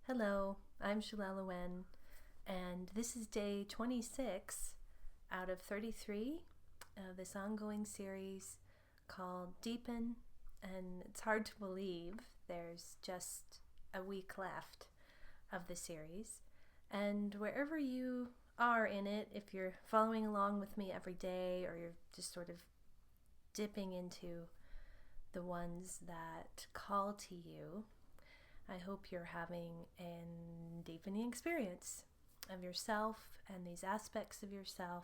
Hello, I'm Jelelle Awen, and this is day 26 out of 33 of this ongoing series called Deepen, and it's hard to believe there's just a week left of the series. And wherever you are in it, if you're following along with me every day or you're just sort of dipping into the ones that call to you, I hope you're having a deepening experience of yourself and these aspects of yourself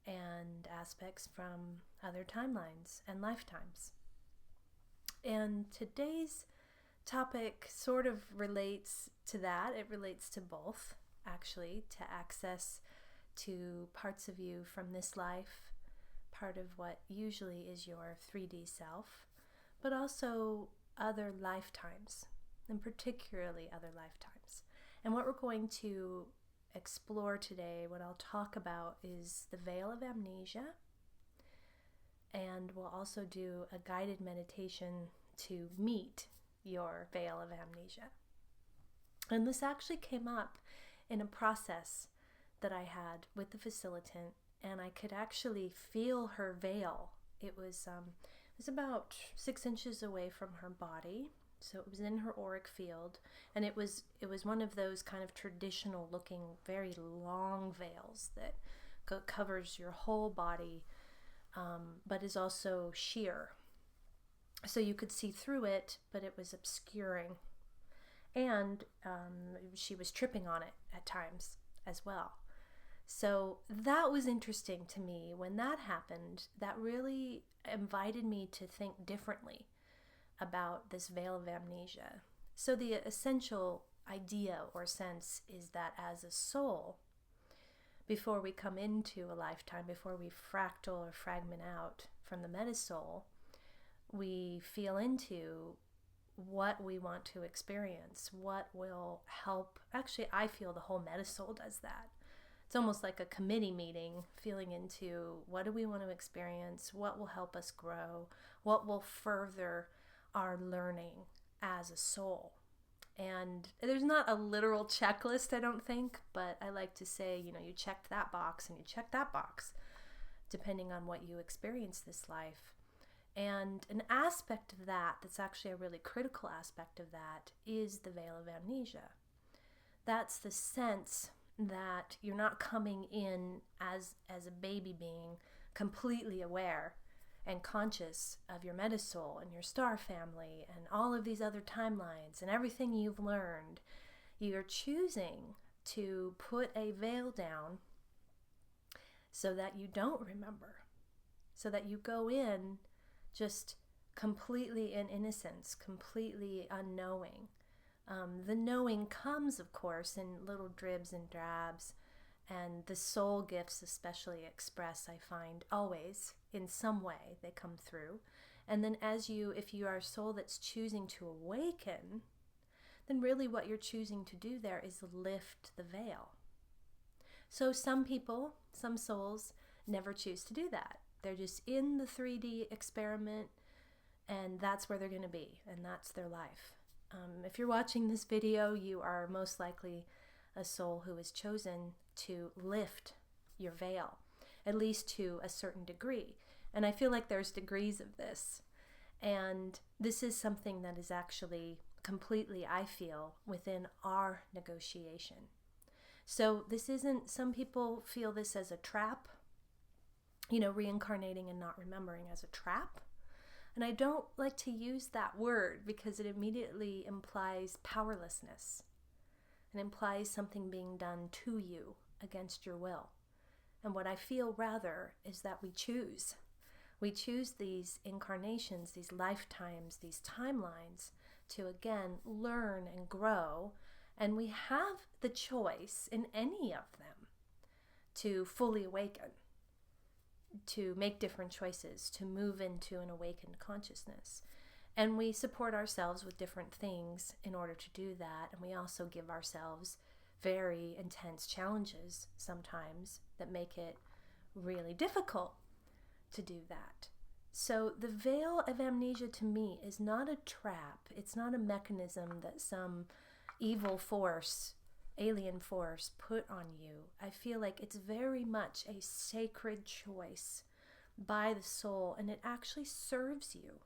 and aspects from other timelines and lifetimes. And today's topic sort of relates to that. It relates to both, actually, to access to parts of you from this life, part of what usually is your 3D self, but also other lifetimes, and particularly other lifetimes. And what we're going to explore today, what I'll talk about, is the Veil of Amnesia. And we'll also do a guided meditation to meet your Veil of Amnesia. And this actually came up in a process that I had with the facilitant, and I could actually feel her veil. It was about 6 inches away from her body. So it was in her auric field, and it was one of those kind of traditional looking, very long veils that covers your whole body, but is also sheer. So you could see through it, but it was obscuring. And she was tripping on it at times as well. So that was interesting to me. When that happened, that really invited me to think differently about this veil of amnesia. So the essential idea or sense is that as a soul, before we come into a lifetime, before we fractal or fragment out from the metasoul, we feel into what we want to experience, what will help. Actually, I feel the whole metasoul does that. It's almost like a committee meeting, feeling into what do we want to experience, what will help us grow, what will further our learning as a soul. And there's not a literal checklist, I don't think, but I like to say, you checked that box and you checked that box, depending on what you experience this life. And an aspect of that that's actually a really critical aspect of that is the veil of amnesia. That's the sense that you're not coming in as a baby being completely aware and conscious of your metasoul and your star family and all of these other timelines and everything you've learned. You're choosing to put a veil down so that you don't remember, so that you go in just completely in innocence, completely unknowing. The knowing comes, of course, in little dribs and drabs, and the soul gifts especially express, I find, always in some way they come through. And then if you are a soul that's choosing to awaken, then really what you're choosing to do there is lift the veil. So some people, some souls, never choose to do that. They're just in the 3D experiment, and that's where they're going to be, and that's their life. If you're watching this video, you are most likely a soul who has chosen to lift your veil, at least to a certain degree. And I feel like there's degrees of this. And this is something that is actually completely, I feel, within our negotiation. So this isn't, some people feel this as a trap, reincarnating and not remembering as a trap. And I don't like to use that word because it immediately implies powerlessness. It implies something being done to you against your will. And what I feel rather is that we choose. We choose these incarnations, these lifetimes, these timelines to again learn and grow. And we have the choice in any of them to fully awaken, to make different choices, to move into an awakened consciousness. And we support ourselves with different things in order to do that. And we also give ourselves very intense challenges sometimes that make it really difficult to do that. So the veil of amnesia to me is not a trap. It's not a mechanism that some evil force, alien force put on you. I feel like it's very much a sacred choice by the soul, and it actually serves you.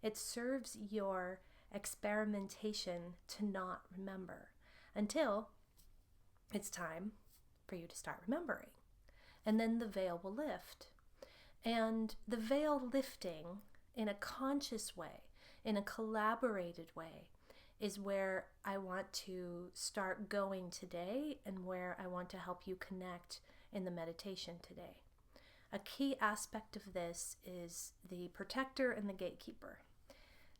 It serves your experimentation to not remember until it's time for you to start remembering. And then the veil will lift. And the veil lifting in a conscious way, in a collaborated way, is where I want to start going today and where I want to help you connect in the meditation today. A key aspect of this is the protector and the gatekeeper.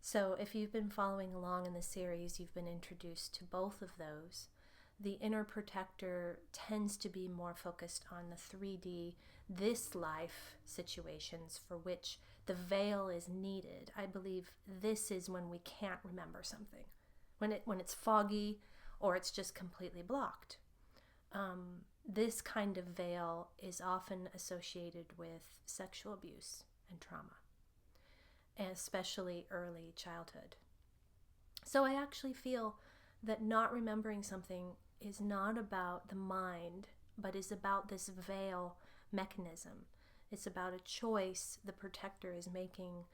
So if you've been following along in the series, you've been introduced to both of those. The inner protector tends to be more focused on the 3D, this life situations for which the veil is needed. I believe this is when we can't remember something, when it's foggy or it's just completely blocked. This kind of veil is often associated with sexual abuse and trauma, and especially early childhood. So I actually feel that not remembering something is not about the mind, but is about this veil mechanism. It's about a choice the protector is making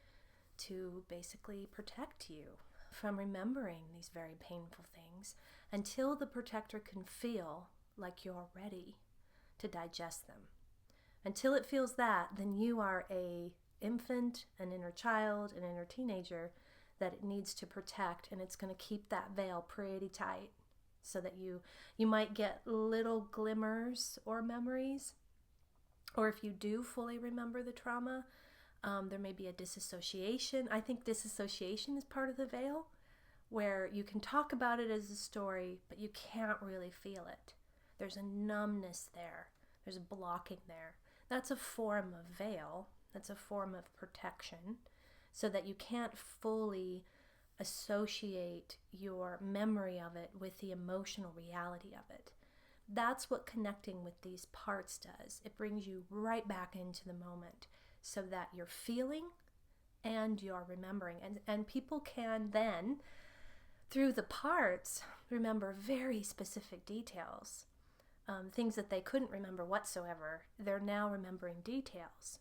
to basically protect you from remembering these very painful things until the protector can feel like you're ready to digest them. Until it feels that, then you are a infant, an inner child, an inner teenager that it needs to protect, and it's going to keep that veil pretty tight so that you might get little glimmers or memories, or if you do fully remember the trauma, there may be a disassociation. I think disassociation is part of the veil, where you can talk about it as a story, but you can't really feel it. There's a numbness there. There's a blocking there. That's a form of veil. That's a form of protection, so that you can't fully associate your memory of it with the emotional reality of it. That's what connecting with these parts does. It brings you right back into the moment so that you're feeling and you're remembering. And people can then, through the parts, remember very specific details. Things that they couldn't remember whatsoever, they're now remembering details.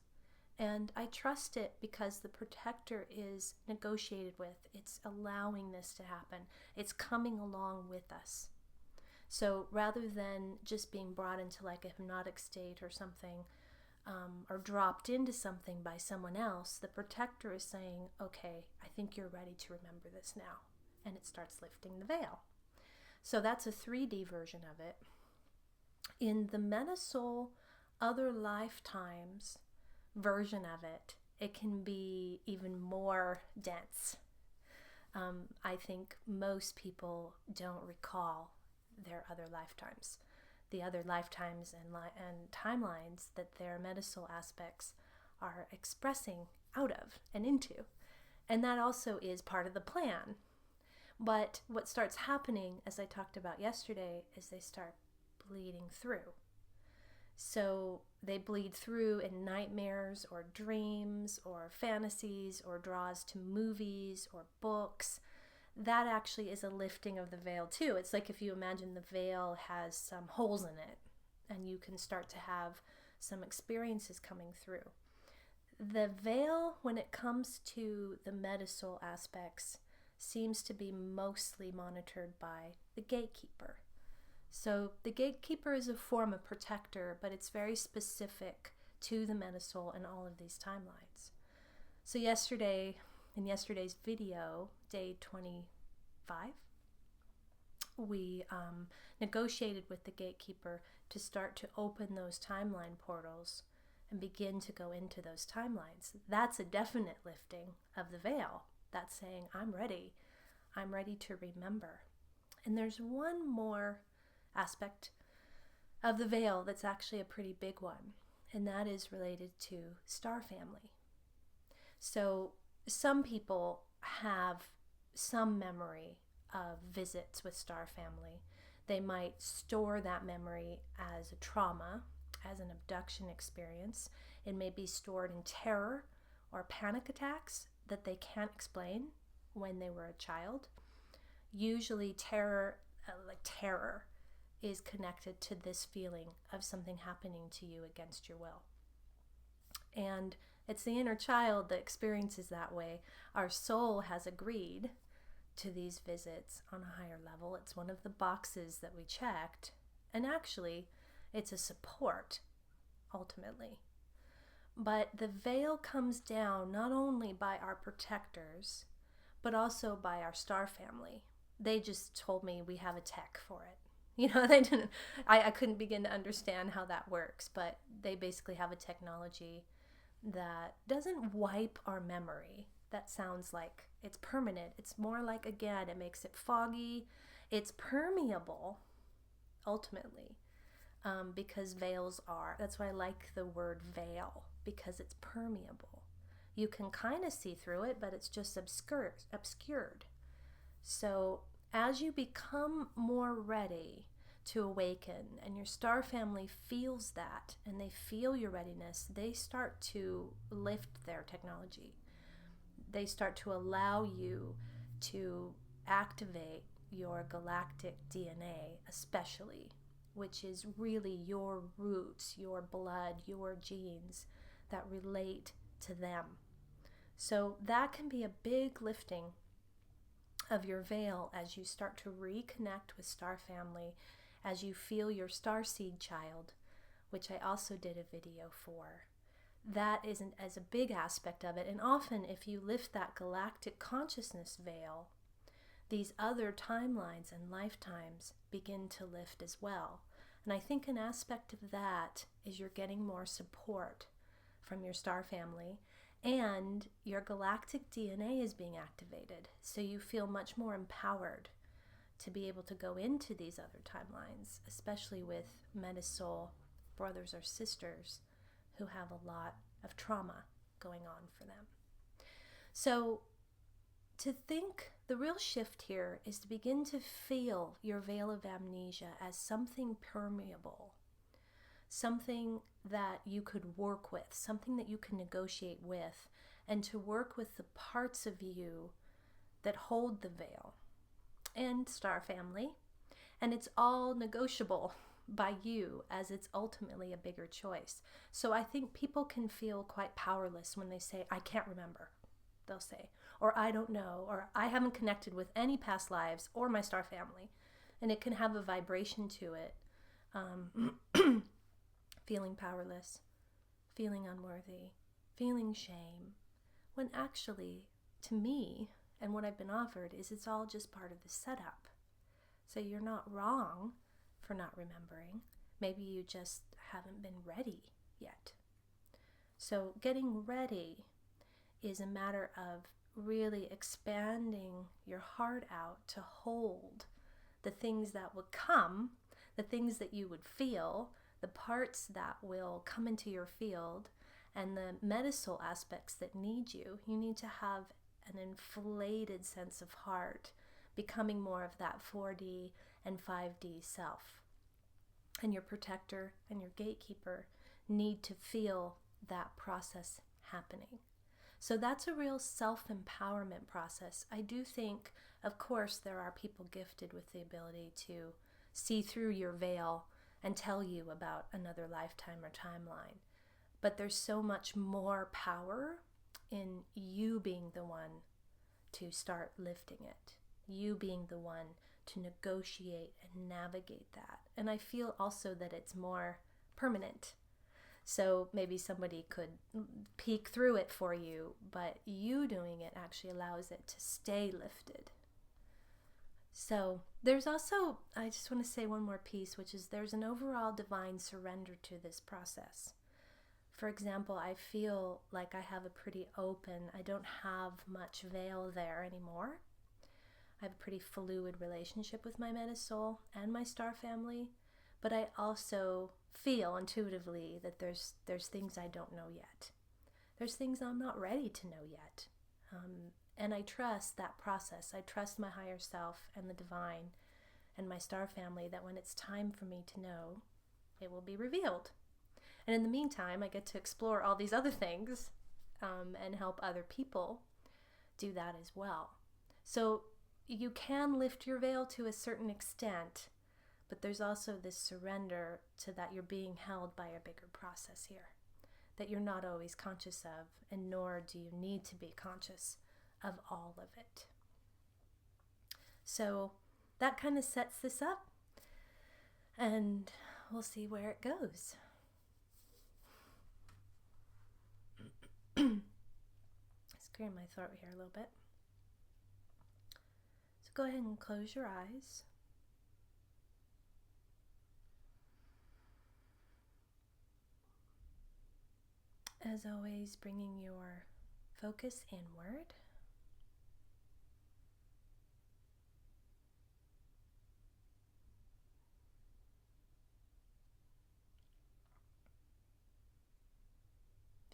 And I trust it because the protector is negotiated with. It's allowing this to happen. It's coming along with us. So rather than just being brought into like a hypnotic state or something, or dropped into something by someone else, the protector is saying, okay, I think you're ready to remember this now. And it starts lifting the veil. So that's a 3D version of it. In the Metasoul Other Lifetimes version of it, it can be even more dense. I think most people don't recall their other lifetimes, the other lifetimes and timelines that their metasoul aspects are expressing out of and into. And that also is part of the plan. But what starts happening, as I talked about yesterday, is they start bleeding through. So they bleed through in nightmares or dreams or fantasies or draws to movies or books. That actually is a lifting of the veil too. It's like if you imagine the veil has some holes in it and you can start to have some experiences coming through. The veil, when it comes to the metasoul aspects, seems to be mostly monitored by the gatekeeper. So the gatekeeper is a form of protector, but it's very specific to the metasoul and all of these timelines. So yesterday, in yesterday's video, day 25, we negotiated with the gatekeeper to start to open those timeline portals and begin to go into those timelines. That's a definite lifting of the veil. That's saying, I'm ready to remember. And there's one more aspect of the veil that's actually a pretty big one, and that is related to star family. So some people have some memory of visits with star family. They might store that memory as a trauma, as an abduction experience. It may be stored in terror or panic attacks that they can't explain when they were a child. usually terror is connected to this feeling of something happening to you against your will. And it's the inner child that experiences that way. Our soul has agreed to these visits on a higher level. It's one of the boxes that we checked. And actually, it's a support, ultimately. But the veil comes down not only by our protectors, but also by our star family. They just told me we have a tech for it. You know, they didn't. I couldn't begin to understand how that works, but they basically have a technology that doesn't wipe our memory. That sounds like it's permanent. It's more like, again, it makes it foggy. It's permeable, ultimately, because veils are. That's why I like the word veil, because it's permeable. You can kind of see through it, but it's just obscured. So as you become more ready to awaken, and your star family feels that, and they feel your readiness, they start to lift their technology. They start to allow you to activate your galactic DNA, especially, which is really your roots, your blood, your genes that relate to them. So that can be a big lifting of your veil as you start to reconnect with star family, as you feel your starseed child, which I also did a video for. That isn't as a big aspect of it. And often if you lift that galactic consciousness veil, these other timelines and lifetimes begin to lift as well. And I think an aspect of that is you're getting more support from your star family, and your galactic DNA is being activated. So you feel much more empowered to be able to go into these other timelines, especially with metasoul brothers or sisters who have a lot of trauma going on for them. So to think, the real shift here is to begin to feel your veil of amnesia as something permeable, something that you could work with, something that you can negotiate with, and to work with the parts of you that hold the veil and star family. And it's all negotiable by you, as it's ultimately a bigger choice. So I think people can feel quite powerless when they say, I can't remember, they'll say, or I don't know, or I haven't connected with any past lives or my star family. And it can have a vibration to it. Feeling powerless, feeling unworthy, feeling shame, when actually, to me, and what I've been offered is it's all just part of the setup. So you're not wrong for not remembering. Maybe you just haven't been ready yet. So getting ready is a matter of really expanding your heart out to hold the things that would come, the things that you would feel, the parts that will come into your field, and the metasoul aspects that need you. You need to have an inflated sense of heart, becoming more of that 4D and 5D self. And your protector and your gatekeeper need to feel that process happening. So that's a real self-empowerment process. I do think, of course, there are people gifted with the ability to see through your veil and tell you about another lifetime or timeline. But there's so much more power in you being the one to start lifting it, you being the one to negotiate and navigate that. And I feel also that it's more permanent. So maybe somebody could peek through it for you, but you doing it actually allows it to stay lifted. So there's also, I just want to say one more piece, which is there's an overall divine surrender to this process. For example, I feel like I have a pretty open, I don't have much veil there anymore. I have a pretty fluid relationship with my metasoul and my star family, but I also feel intuitively that there's things I don't know yet. There's things I'm not ready to know yet. And I trust that process. I trust my higher self and the divine and my star family that when it's time for me to know, it will be revealed. And in the meantime, I get to explore all these other things and help other people do that as well. So you can lift your veil to a certain extent, but there's also this surrender to that you're being held by a bigger process here that you're not always conscious of, and nor do you need to be conscious of all of it. So that kind of sets this up, and we'll see where it goes. It's clearing my throat here a little bit. So go ahead and close your eyes. As always, bringing your focus inward.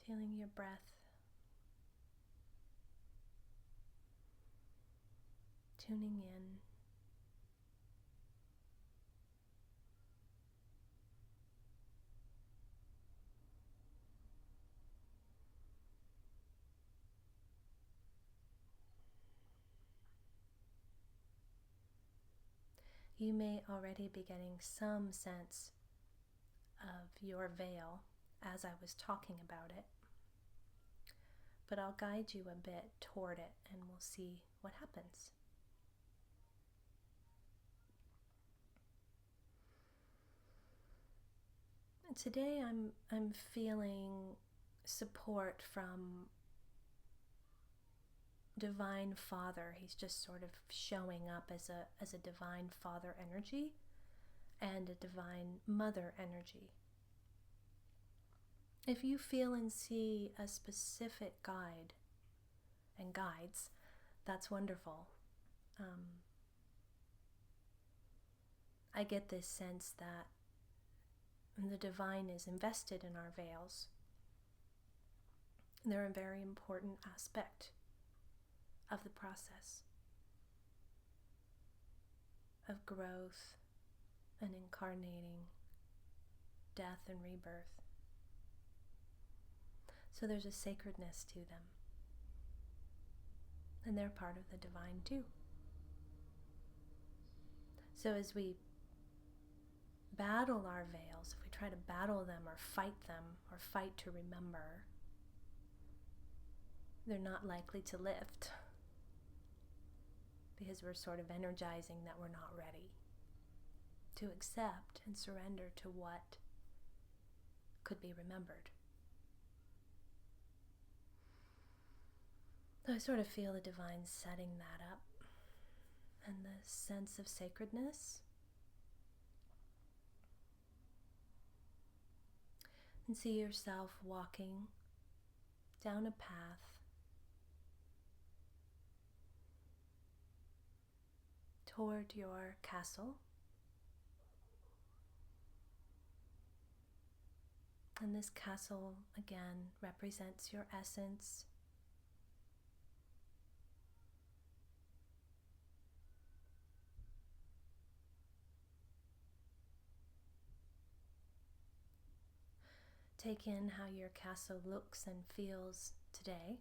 Feeling your breath. Tuning in. You may already be getting some sense of your veil as I was talking about it, but I'll guide you a bit toward it and we'll see what happens. And today I'm feeling support from Divine Father. He's just sort of showing up as a Divine Father energy and a Divine Mother energy. If you feel and see a specific guide and guides, that's wonderful. I get this sense that the divine is invested in our veils. They're a very important aspect of the process of growth and incarnating, death and rebirth. So there's a sacredness to them. And they're part of the divine too. So as we battle our veils, if we try to battle them or fight to remember, they're not likely to lift because we're sort of energizing that we're not ready to accept and surrender to what could be remembered. So I sort of feel the divine setting that up, and the sense of sacredness. And see yourself walking down a path toward your castle. And this castle, again, represents your essence. Take in how your castle looks and feels today.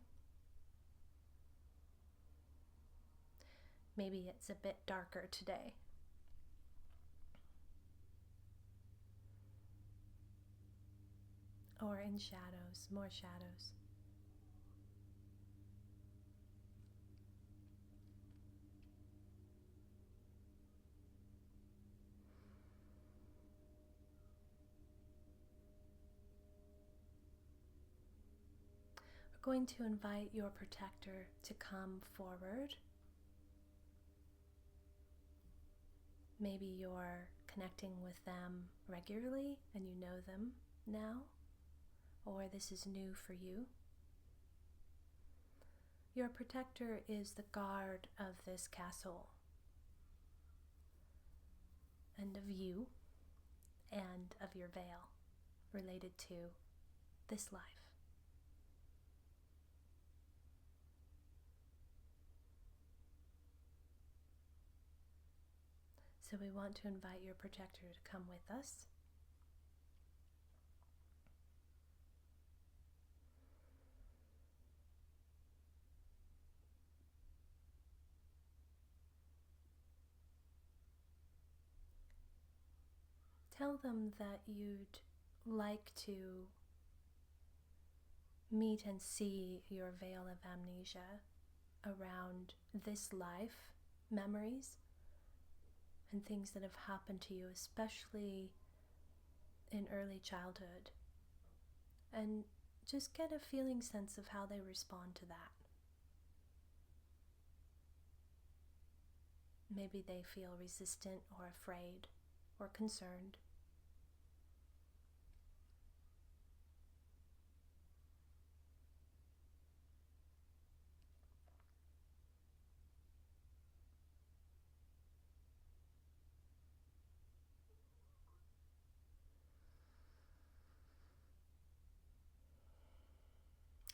Maybe it's a bit darker today. Or in shadows, more shadows. We're going to invite your protector to come forward. Maybe you're connecting with them regularly and you know them now, or this is new for you. Your protector is the guard of this castle and of you and of your veil related to this life. So we want to invite your protector to come with us. tell them that you'd like to meet and see your veil of amnesia around this life, memories, and things that have happened to you, especially in early childhood, and just get a feeling sense of how they respond to that. Maybe they feel resistant or afraid or concerned.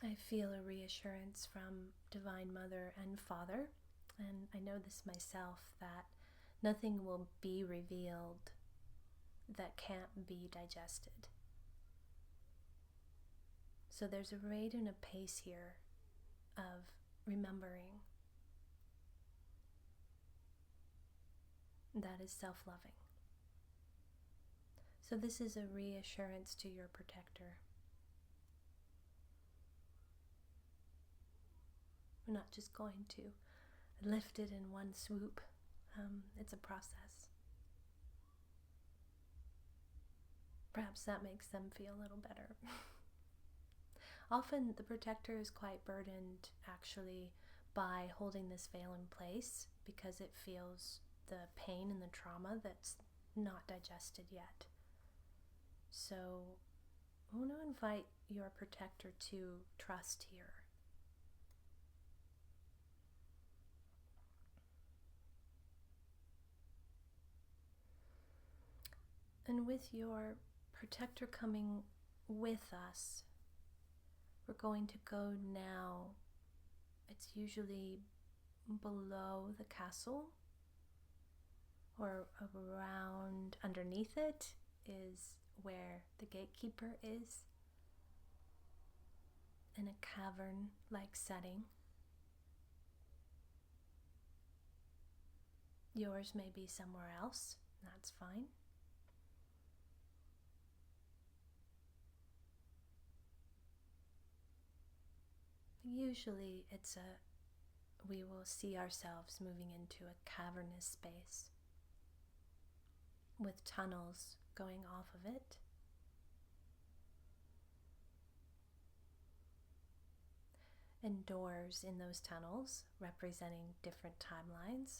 I feel a reassurance from Divine Mother and Father, and I know this myself, that nothing will be revealed that can't be digested. So there's a rate and a pace here of remembering that is self-loving. So this is a reassurance to your protector. We're not just going to lift it in one swoop. It's a process. Perhaps that makes them feel a little better. Often the protector is quite burdened actually by holding this veil in place because it feels the pain and the trauma that's not digested yet. So I want to invite your protector to trust here. And with your protector coming with us, we're going to go now. It's usually below the castle or around underneath it is where the gatekeeper is, in a cavern-like setting. Yours may be somewhere else, that's fine. Usually we will see ourselves moving into a cavernous space with tunnels going off of it. And doors in those tunnels representing different timelines.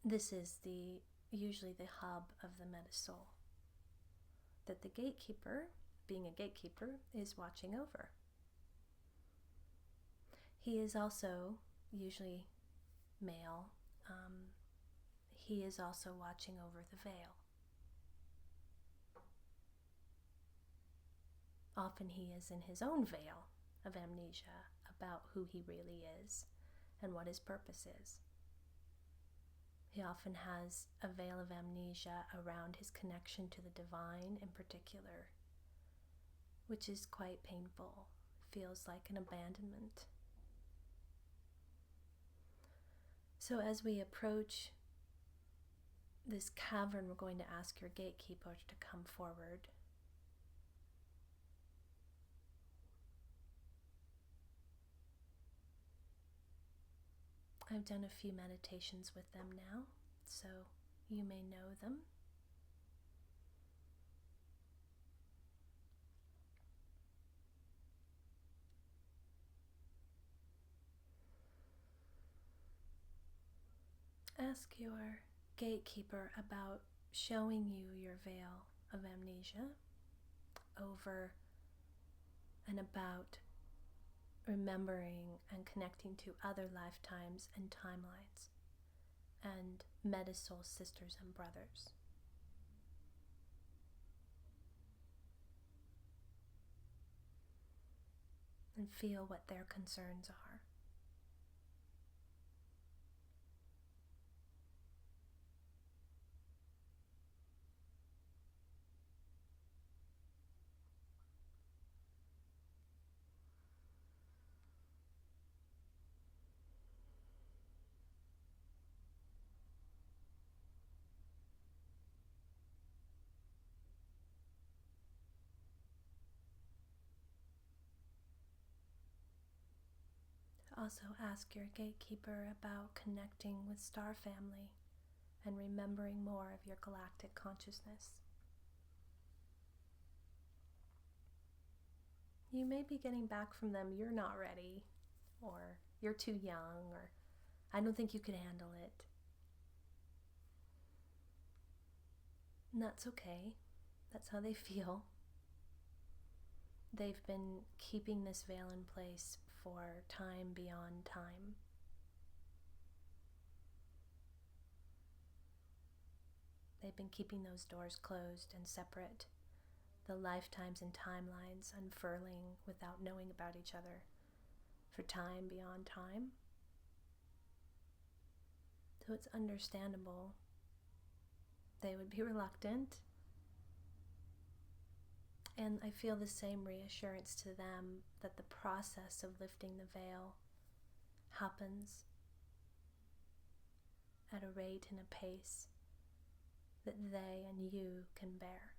This is usually the hub of the metasoul that the gatekeeper, being a gatekeeper, is watching over. He is also usually male. He is also watching over the veil. Often he is in his own veil of amnesia about who he really is and what his purpose is. He often has a veil of amnesia around his connection to the divine in particular, which is quite painful, feels like an abandonment. So as we approach this cavern, we're going to ask your gatekeeper to come forward. I've done a few meditations with them now, so you may know them. Ask your gatekeeper about showing you your veil of amnesia over and about remembering and connecting to other lifetimes and timelines and metasoul sisters and brothers. And feel what their concerns are. Also ask your gatekeeper about connecting with star family and remembering more of your galactic consciousness. You may be getting back from them, you're not ready, or you're too young, or I don't think you could handle it. And that's okay. That's how they feel. They've been keeping this veil in place for time beyond time. They've been keeping those doors closed and separate, the lifetimes and timelines unfurling without knowing about each other for time beyond time. So it's understandable they would be reluctant. And I feel the same reassurance to them that the process of lifting the veil happens at a rate and a pace that they and you can bear.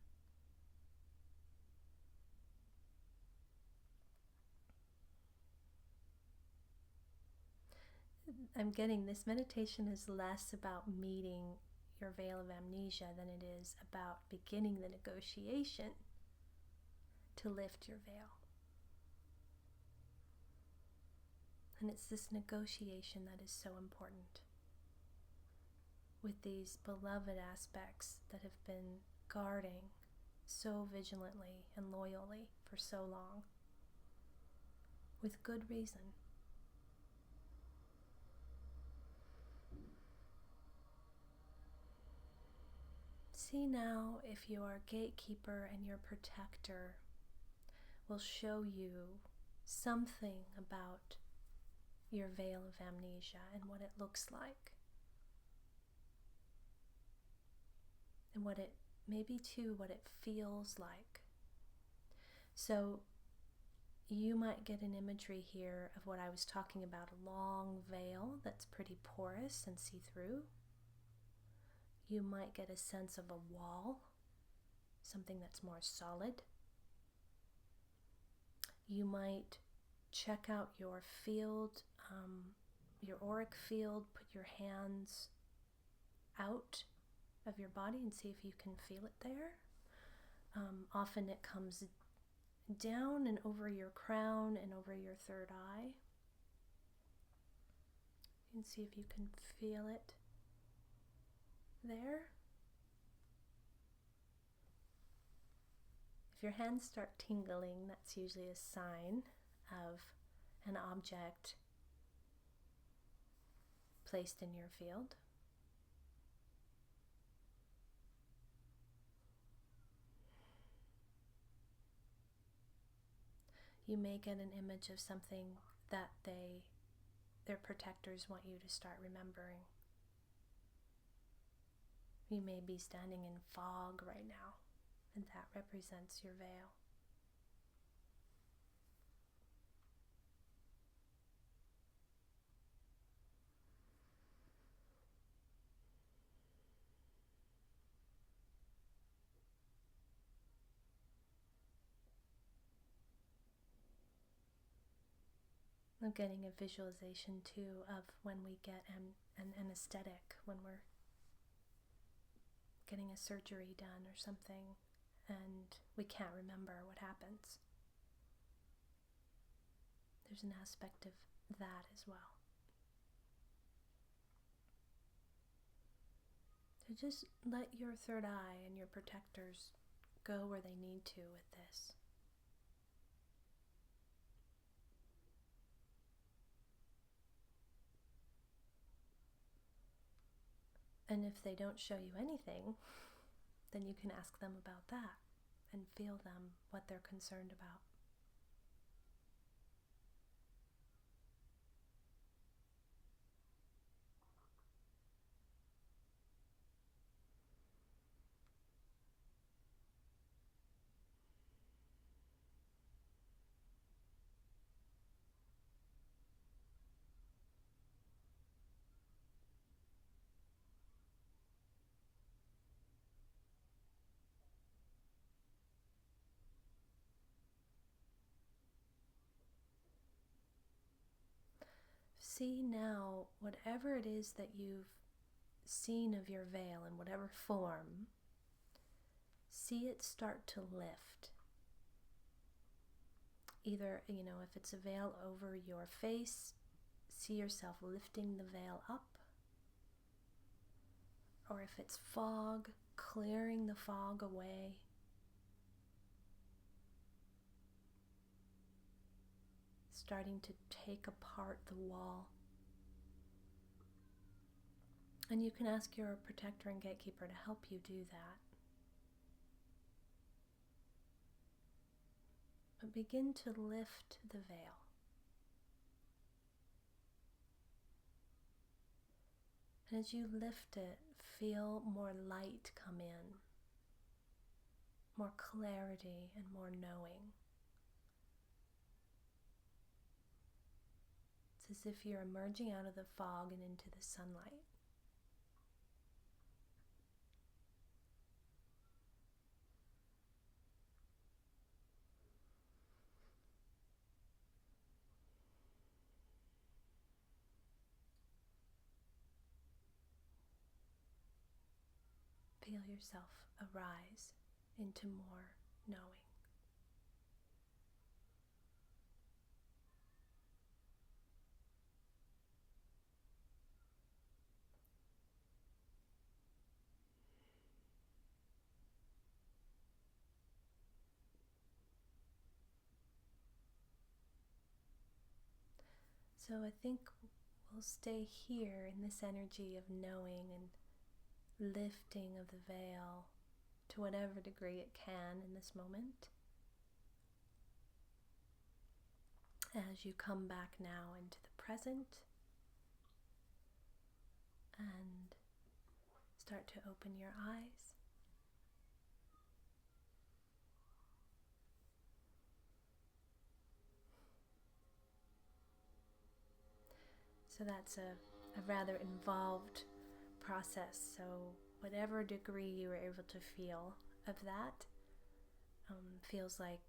I'm getting this meditation is less about meeting your veil of amnesia than it is about beginning the negotiation to lift your veil. And it's this negotiation that is so important with these beloved aspects that have been guarding so vigilantly and loyally for so long, with good reason. See now if your gatekeeper and your protector will show you something about your veil of amnesia and what it looks like. And what it, maybe too, what it feels like. So you might get an imagery here of what I was talking about, a long veil that's pretty porous and see-through. You might get a sense of a wall, something that's more solid. You might check out your field, your auric field, put your hands out of your body and see if you can feel it there. Often it comes down and over your crown and over your third eye. You can see if you can feel it there. If your hands start tingling, that's usually a sign of an object placed in your field. You may get an image of something that their protectors want you to start remembering. You may be standing in fog right now, and that represents your veil. I'm getting a visualization too of when we get an anesthetic, when we're getting a surgery done or something and we can't remember what happens. There's an aspect of that as well. So just let your third eye and your protectors go where they need to with this. And if they don't show you anything, then you can ask them about that and feel them, what they're concerned about. see now whatever it is that you've seen of your veil in whatever form, see it start to lift. Either, if it's a veil over your face, see yourself lifting the veil up. Or if it's fog, clearing the fog away. Starting to take apart the wall. And you can ask your protector and gatekeeper to help you do that. But begin to lift the veil. And as you lift it, feel more light come in, more clarity and more knowing. It's as if you're emerging out of the fog and into the sunlight. Feel yourself arise into more knowing. So I think we'll stay here in this energy of knowing and lifting of the veil to whatever degree it can in this moment. As you come back now into the present and start to open your eyes. So that's a rather involved process. So whatever degree you were able to feel of that feels like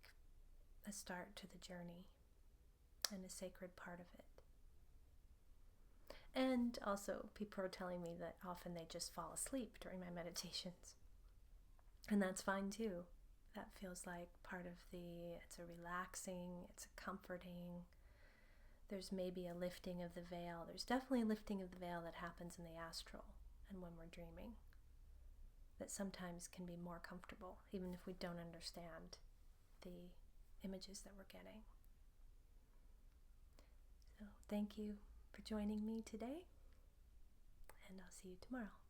a start to the journey and a sacred part of it. And also people are telling me that often they just fall asleep during my meditations. And that's fine too. That feels like part of it's a relaxing, it's a comforting. There's maybe a lifting of the veil. There's definitely a lifting of the veil that happens in the astral and when we're dreaming, that sometimes can be more comfortable, even if we don't understand the images that we're getting. So thank you for joining me today, and I'll see you tomorrow.